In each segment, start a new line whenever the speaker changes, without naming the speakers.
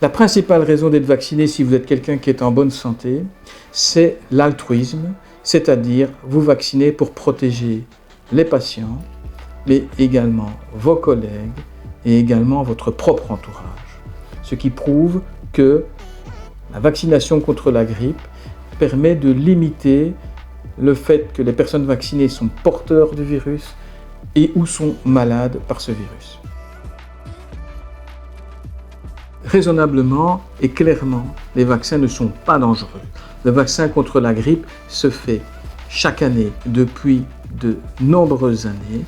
La principale raison d'être vacciné si vous êtes quelqu'un qui est en bonne santé, c'est l'altruisme, c'est-à-dire vous vacciner pour protéger les patients, mais également vos collègues et également votre propre entourage. Ce qui prouve que la vaccination contre la grippe permet de limiter le fait que les personnes vaccinées sont porteurs du virus et ou sont malades par ce virus. Raisonnablement et clairement, les vaccins ne sont pas dangereux. Le vaccin contre la grippe se fait chaque année depuis de nombreuses années,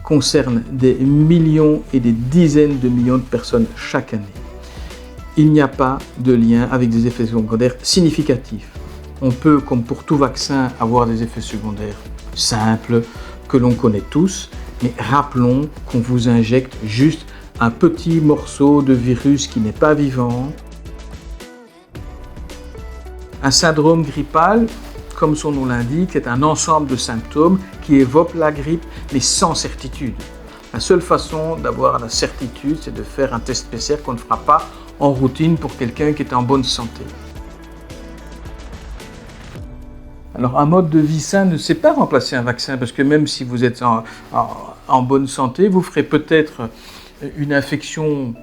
concerne des millions et des dizaines de millions de personnes chaque année. Il n'y a pas de lien avec des effets secondaires significatifs. On peut, comme pour tout vaccin, avoir des effets secondaires simples que l'on connaît tous, mais rappelons qu'on vous injecte juste un petit morceau de virus qui n'est pas vivant. Un syndrome grippal, comme son nom l'indique, est un ensemble de symptômes qui évoquent la grippe, mais sans certitude. La seule façon d'avoir la certitude, c'est de faire un test PCR qu'on ne fera pas en routine pour quelqu'un qui est en bonne santé. Alors, un mode de vie sain ne sait pas remplacer un vaccin, parce que même si vous êtes en bonne santé, vous ferez peut-être une infection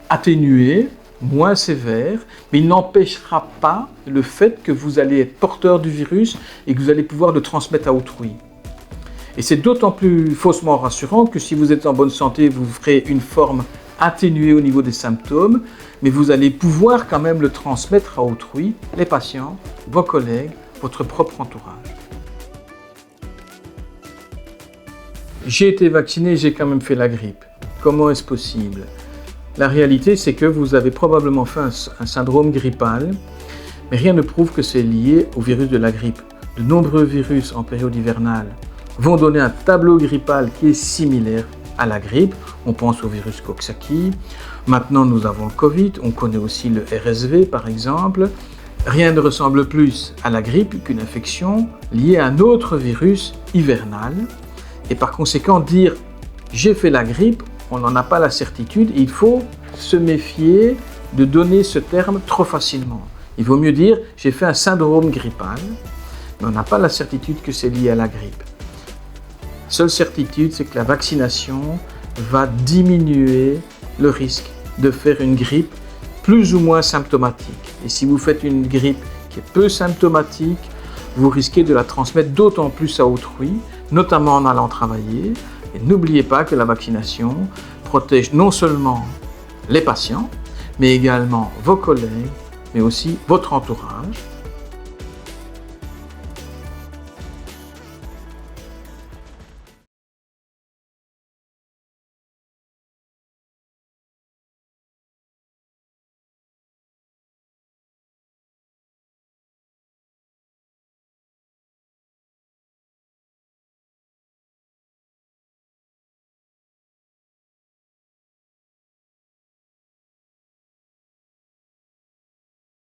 atténuée, moins sévère, mais il n'empêchera pas le fait que vous allez être porteur du virus et que vous allez pouvoir le transmettre à autrui. Et c'est d'autant plus faussement rassurant que si vous êtes en bonne santé, vous ferez une forme atténuée au niveau des symptômes, mais vous allez pouvoir quand même le transmettre à autrui, les patients, vos collègues, votre propre entourage. J'ai été vacciné, j'ai quand même fait la grippe. Comment est-ce possible ? La réalité, c'est que vous avez probablement fait un syndrome grippal, mais rien ne prouve que c'est lié au virus de la grippe. De nombreux virus en période hivernale vont donner un tableau grippal qui est similaire à la grippe. On pense au virus Coxsackie. Maintenant, nous avons le Covid. On connaît aussi le RSV, par exemple. Rien ne ressemble plus à la grippe qu'une infection liée à un autre virus hivernal. Et par conséquent, dire « j'ai fait la grippe », on n'en a pas la certitude. Il faut se méfier de donner ce terme trop facilement. Il vaut mieux dire « j'ai fait un syndrome grippal », mais on n'a pas la certitude que c'est lié à la grippe. La seule certitude, c'est que la vaccination va diminuer le risque de faire une grippe plus ou moins symptomatique. Et si vous faites une grippe qui est peu symptomatique, vous risquez de la transmettre d'autant plus à autrui, notamment en allant travailler. Et n'oubliez pas que la vaccination protège non seulement les patients, mais également vos collègues, mais aussi votre entourage.